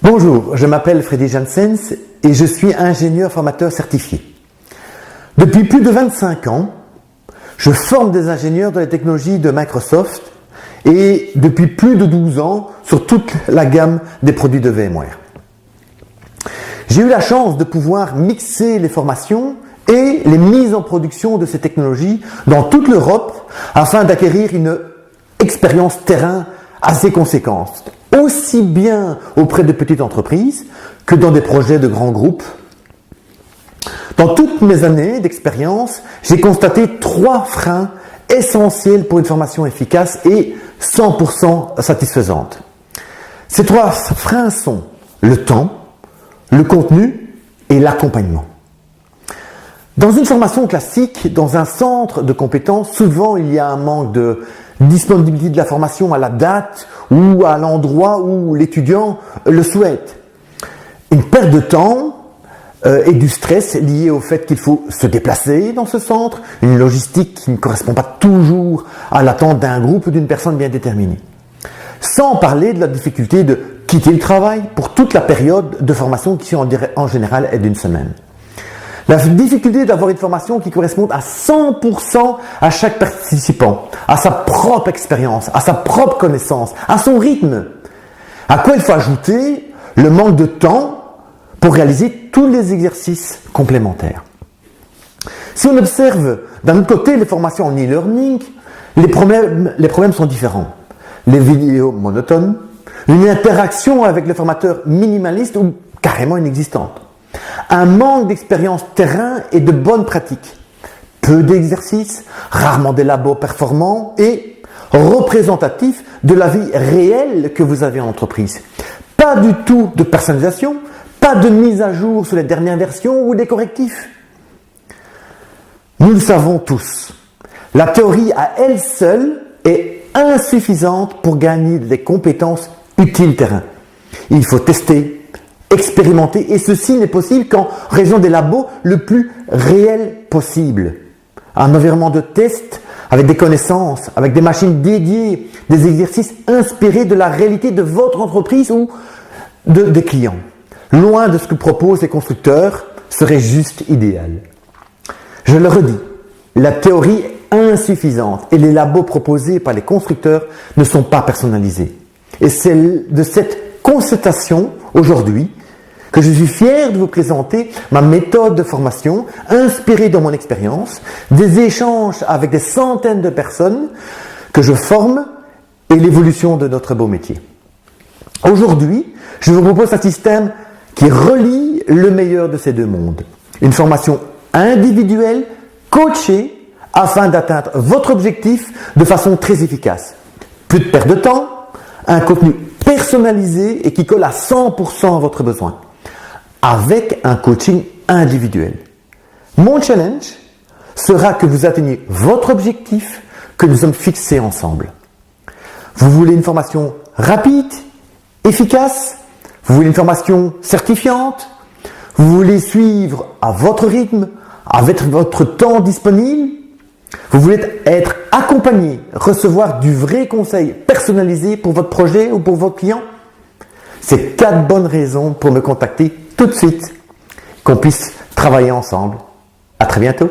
Bonjour, je m'appelle Freddy Janssens et je suis ingénieur formateur certifié. Depuis plus de 25 ans, je forme des ingénieurs dans les technologies de Microsoft et depuis plus de 12 ans sur toute la gamme des produits de VMware. J'ai eu la chance de pouvoir mixer les formations et les mises en production de ces technologies dans toute l'Europe afin d'acquérir une expérience terrain assez conséquente, aussi bien auprès de petites entreprises que dans des projets de grands groupes. Dans toutes mes années d'expérience, j'ai constaté 3 freins essentiels pour une formation efficace et 100% satisfaisante. Ces 3 freins sont le temps, le contenu et l'accompagnement. Dans une formation classique, dans un centre de compétences, souvent il y a un manque de disponibilité de la formation à la date ou à l'endroit où l'étudiant le souhaite. Une perte de temps et du stress lié au fait qu'il faut se déplacer dans ce centre, une logistique qui ne correspond pas toujours à l'attente d'un groupe ou d'une personne bien déterminée. Sans parler de la difficulté de quitter le travail pour toute la période de formation qui en général est d'1 semaine. La difficulté d'avoir une formation qui corresponde à 100% à chaque participant, à sa propre expérience, à sa propre connaissance, à son rythme. À quoi il faut ajouter le manque de temps pour réaliser tous les exercices complémentaires. Si on observe d'un autre côté les formations en e-learning, les problèmes sont différents. Les vidéos monotones, une interaction avec le formateur minimaliste ou carrément inexistante. Un manque d'expérience terrain et de bonnes pratiques. Peu d'exercices, rarement des labos performants et représentatifs de la vie réelle que vous avez en entreprise. Pas du tout de personnalisation, pas de mise à jour sur les dernières versions ou des correctifs. Nous le savons tous, la théorie à elle seule est insuffisante pour gagner des compétences utiles terrain. Il faut tester, expérimenter, et ceci n'est possible qu'en raison des labos le plus réel possible. Un environnement de test avec des connaissances, avec des machines dédiées, des exercices inspirés de la réalité de votre entreprise ou des clients. Loin de ce que proposent les constructeurs, serait juste idéal. Je le redis, la théorie est insuffisante et les labos proposés par les constructeurs ne sont pas personnalisés. Et c'est de cette constatation aujourd'hui que je suis fier de vous présenter ma méthode de formation inspirée de mon expérience, des échanges avec des centaines de personnes que je forme et l'évolution de notre beau métier. Aujourd'hui, je vous propose un système qui relie le meilleur de ces deux mondes. Une formation individuelle, coachée, afin d'atteindre votre objectif de façon très efficace. Plus de perte de temps, un contenu personnalisé et qui colle à 100% à votre besoin, avec un coaching individuel. Mon challenge sera que vous atteigniez votre objectif que nous sommes fixés ensemble. Vous voulez une formation rapide, efficace? Vous voulez une formation certifiante? Vous voulez suivre à votre rythme, avec votre temps disponible? Vous voulez être accompagné, recevoir du vrai conseil personnalisé pour votre projet ou pour votre client? C'est 4 bonnes raisons pour me contacter tout de suite, qu'on puisse travailler ensemble. À très bientôt.